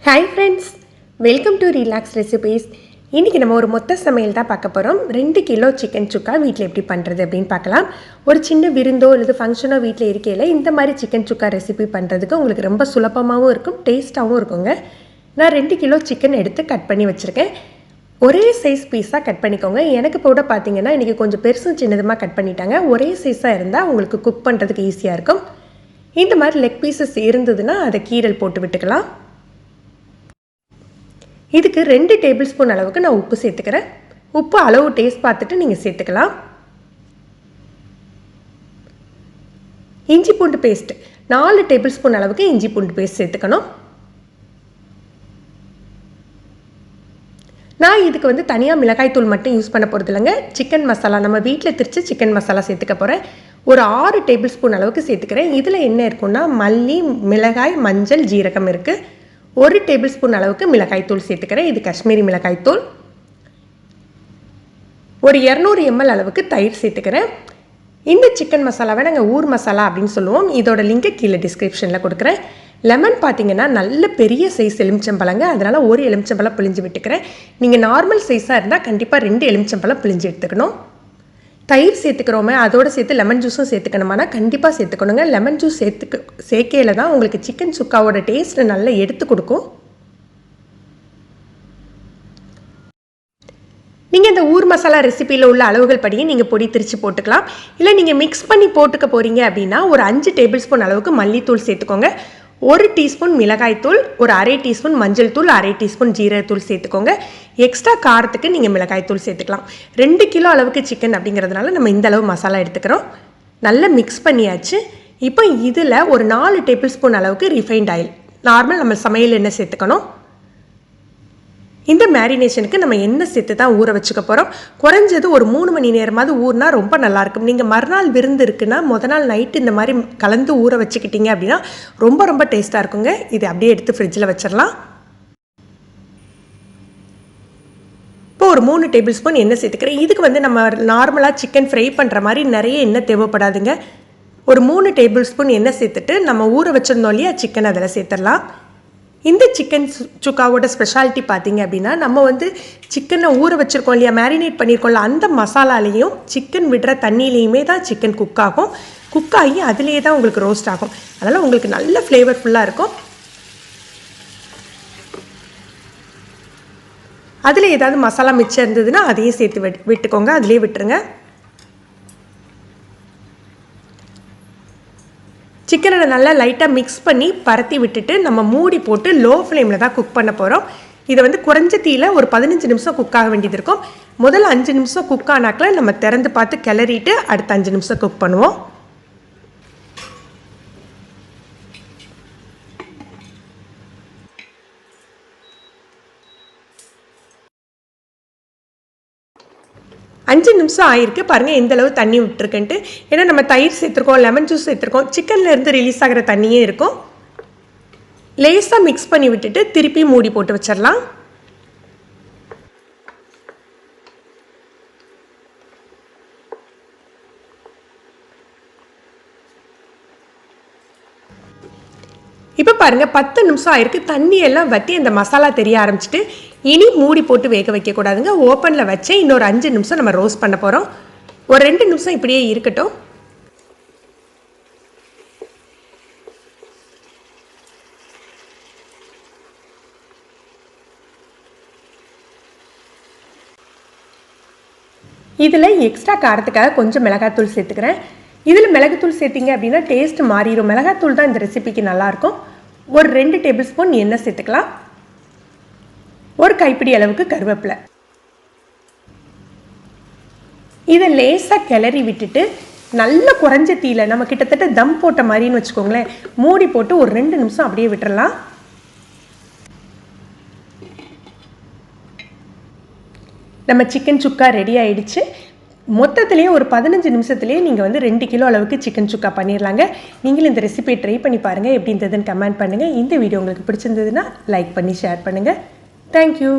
Hi friends, welcome to Relax Recipes. இன்றைக்கி நம்ம ஒரு மொத்த சமையல் தான் பார்க்க போகிறோம். 2 கிலோ சிக்கன் சுக்கா வீட்டில் எப்படி பண்ணுறது அப்படின்னு பார்க்கலாம். ஒரு சின்ன விருந்தோ இல்லை ஃபங்க்ஷனோ வீட்டில் இருக்கையில் இந்த மாதிரி சிக்கன் சுக்கா ரெசிபி பண்ணுறதுக்கு உங்களுக்கு ரொம்ப சுலபமாகவும் இருக்கும், டேஸ்ட்டாகவும் இருக்குங்க. நான் 2 கிலோ சிக்கன் எடுத்து கட் பண்ணி வச்சுருக்கேன். ஒரே சைஸ் பீஸாக கட் பண்ணிக்கோங்க. எனக்கு கூட பார்த்தீங்கன்னா இன்றைக்கி கொஞ்சம் பெருசும் சின்னதுமாக கட் பண்ணிட்டாங்க. ஒரே சைஸாக இருந்தால் உங்களுக்கு குக் பண்ணுறதுக்கு ஈஸியாக இருக்கும். இந்த மாதிரி லெக் பீசஸ் இருந்ததுன்னா அதை கீரல் போட்டு விட்டுக்கலாம். இதுக்கு 2 டேபிள் ஸ்பூன் அளவுக்கு நான் உப்பு சேர்த்துக்கிறேன். உப்பு அளவு டேஸ்ட் பார்த்துட்டு நீங்கள் சேர்த்துக்கலாம். இஞ்சி பூண்டு பேஸ்ட் 4 டேபிள் ஸ்பூன் அளவுக்கு இஞ்சி பூண்டு பேஸ்ட் சேர்த்துக்கணும். நான் இதுக்கு வந்து தனியாக மிளகாய்த்தூள் மட்டும் யூஸ் பண்ண போகிறது இல்லைங்க. சிக்கன் மசாலா நம்ம வீட்டில் திரிச்சு சிக்கன் மசாலா சேர்த்துக்க போகிறேன். ஒரு 6 டேபிள் ஸ்பூன் அளவுக்கு சேர்த்துக்கிறேன். இதில் என்ன இருக்குன்னா மல்லி, மிளகாய், மஞ்சள், ஜீரகம் இருக்குது. 1 டேபிள் ஸ்பூன் அளவுக்கு மிளகாய்த்தூள் சேர்த்துக்கிறேன். இது காஷ்மீரி மிளகாய்த்தூள். ஒரு 200 ml அளவுக்கு தயிர் சேர்த்துக்கிறேன். இந்த சிக்கன் மசாலாவை நாங்கள் ஊர் மசாலா அப்படின்னு சொல்லுவோம். இதோட லிங்கை கீழே டிஸ்கிரிப்ஷனில் கொடுக்குறேன். லெமன் பார்த்தீங்கன்னா நல்ல பெரிய சைஸ் எலுமிச்சம்பழங்க, அதனால் ஒரு எலுமிச்சம்பழம் பிழிஞ்சு விட்டுக்கிறேன். நீங்கள் நார்மல் சைஸாக இருந்தால் கண்டிப்பாக 2 எலுமிச்சம்பழம் பிழிஞ்சு எடுத்துக்கணும். தயிர் சேர்த்துக்கிறோமே அதோடு சேர்த்து லெமன் ஜூஸும் சேர்த்துக்கணுமானா கண்டிப்பாக சேர்த்துக்கணுங்க. லெமன் ஜூஸ் சேர்க்கையில் தான் உங்களுக்கு சிக்கன் சுக்காவோட டேஸ்ட்டு நல்லா எடுத்து கொடுக்கும். நீங்கள் இந்த ஊர் மசாலா ரெசிப்பியில் உள்ள அளவுகள் படியே நீங்கள் பொடி திரிச்சு போட்டுக்கலாம். இல்லை நீங்கள் மிக்ஸ் பண்ணி போட்டுக்க போகிறீங்க அப்படின்னா ஒரு 5 டேபிள் ஸ்பூன் அளவுக்கு மல்லித்தூள் சேர்த்துக்கோங்க. 1 டீஸ்பூன் மிளகாய்த்தூள், ஒரு அரை டீஸ்பூன் மஞ்சள் தூள், அரை டீஸ்பூன் ஜீரகத்தூள் சேர்த்துக்கோங்க. எக்ஸ்ட்ரா காரத்துக்கு நீங்கள் மிளகாய்த்தூள் சேர்த்துக்கலாம். 2 கிலோ அளவுக்கு சிக்கன் அப்படிங்கிறதுனால நம்ம இந்த அளவு மசாலா எடுத்துக்கிறோம். நல்லா மிக்ஸ் பண்ணியாச்சு. இப்போ இதில் ஒரு 4 டேபிள் ஸ்பூன் அளவுக்கு ரிஃபைண்ட் ஆயில், நார்மல் நம்ம சமையல் எண்ணெய் சேர்த்துக்கணும். இந்த மேரினேஷனுக்கு நம்ம எண்ணெய் சேர்த்து தான் ஊற வச்சுக்க போகிறோம். குறைஞ்சது ஒரு 3 மணி நேரமாவது ஊறினா ரொம்ப நல்லாயிருக்கும். நீங்கள் மறுநாள் விருந்து இருக்குன்னா முதல் நாள் நைட்டு இந்த மாதிரி கலந்து ஊற வச்சுக்கிட்டீங்க அப்படின்னா ரொம்ப டேஸ்ட்டாக இருக்குங்க. இது அப்படியே எடுத்து ஃப்ரிட்ஜில் வச்சிடலாம். இப்போ ஒரு 3 டேபிள் ஸ்பூன் எண்ணெய் சேர்த்துக்கிறேன். இதுக்கு வந்து நம்ம நார்மலாக சிக்கன் ஃப்ரை பண்ணுற மாதிரி நிறைய எண்ணெய் தேவைப்படாதுங்க. ஒரு 3 டேபிள் ஸ்பூன் எண்ணெய் சேர்த்துட்டு நம்ம ஊற வச்சுருந்தோம் இல்லையா சிக்கன், அதில் சேர்த்துடலாம். இந்த சிக்கன் சுக்காவோட ஸ்பெஷாலிட்டி பார்த்தீங்க அப்படின்னா நம்ம வந்து சிக்கனை ஊற வச்சுருக்கோம் இல்லையா, மேரினேட் பண்ணியிருக்கோம்ல, அந்த மசாலாலேயும் சிக்கன் விடுற தண்ணியிலையுமே தான் சிக்கன் குக் ஆகும். குக் ஆகி அதிலேயே தான் உங்களுக்கு ரோஸ்ட் ஆகும். அதனால் உங்களுக்கு நல்ல ஃப்ளேவர்ஃபுல்லாக இருக்கும். அதில் ஏதாவது மசாலா மிச்சம் இருந்ததுன்னா அதையும் சேர்த்து விட்டுக்கோங்க, அதிலே விட்டுருங்க. சிக்கனை நல்லா லைட்டாக மிக்ஸ் பண்ணி பரத்தி விட்டுட்டு நம்ம மூடி போட்டு லோ ஃப்ளேமில் தான் குக் பண்ண போகிறோம். இதை வந்து குறைஞ்ச தீயில் ஒரு 15 நிமிஷம் குக் ஆக வேண்டியது இருக்கும். முதல் 5 நிமிஷம் குக் ஆனாக்கில் நம்ம திறந்து பார்த்து கிளறிட்டு அடுத்த 5 நிமிஷம் குக் பண்ணுவோம். அஞ்சு நிமிஷம் ஆயிருக்கு பாருங்கள் எந்த அளவு தண்ணி விட்டுருக்குன்ட்டு. ஏன்னா நம்ம தயிர் சேர்த்துருக்கோம், லெமன் ஜூஸ் சேர்த்துருக்கோம், சிக்கன்லேருந்து ரிலீஸ் ஆகிற தண்ணியே இருக்கும். லேசாக மிக்ஸ் பண்ணி விட்டுட்டு திருப்பி மூடி போட்டு வச்சிடலாம். இப்போ பாருங்கள் 10 நிமிஷம் ஆயிருக்கு. தண்ணியெல்லாம் வற்றி அந்த மசாலா தெரிய ஆரம்பிச்சிட்டு இனி மூடி போட்டு வேக வைக்கக்கூடாதுங்க. ஓப்பனில் வச்சு இன்னொரு 5 நிமிஷம் நம்ம ரோஸ்ட் பண்ண போகிறோம். ஒரு 2 நிமிஷம் இப்படியே இருக்கட்டும். இதில் எக்ஸ்ட்ரா காரத்துக்காக கொஞ்சம் மிளகாத்தூள் சேர்த்துக்கிறேன். இதில் மிளகுத்தூள் சேர்த்திங்க அப்படின்னா டேஸ்ட் மாறிடும். மிளகாத்தூள் தான் இந்த ரெசிபிக்கு நல்லாயிருக்கும். ஒரு 2 டேபிள் ஸ்பூன் எண்ணெய் சேர்த்துக்கலாம். ஒரு கைப்பிடி அளவுக்கு கருவேப்பிலை. இதை லேசாக கிளறி விட்டுட்டு நல்ல குறைஞ்ச தீயில நம்ம கிட்டத்தட்ட தம் போட்ட மாதிரின்னு வச்சுக்கோங்களேன், மூடி போட்டு ஒரு 2 நிமிஷம் அப்படியே விட்டுறலாம். நம்ம சிக்கன் சுக்கா ரெடி ஆயிடுச்சு. மொத்தத்திலேயே ஒரு 15 நிமிஷத்துலேயே நீங்கள் வந்து 2 கிலோ அளவுக்கு சிக்கன் சுக்கா பண்ணிடலாங்க. நீங்களும் இந்த ரெசிபியை ட்ரை பண்ணி பாருங்கள். எப்படி இருந்ததுன்னு கமெண்ட் பண்ணுங்கள். இந்த வீடியோ உங்களுக்கு பிடிச்சிருந்ததுன்னா லைக் பண்ணி ஷேர் பண்ணுங்கள். Thank you.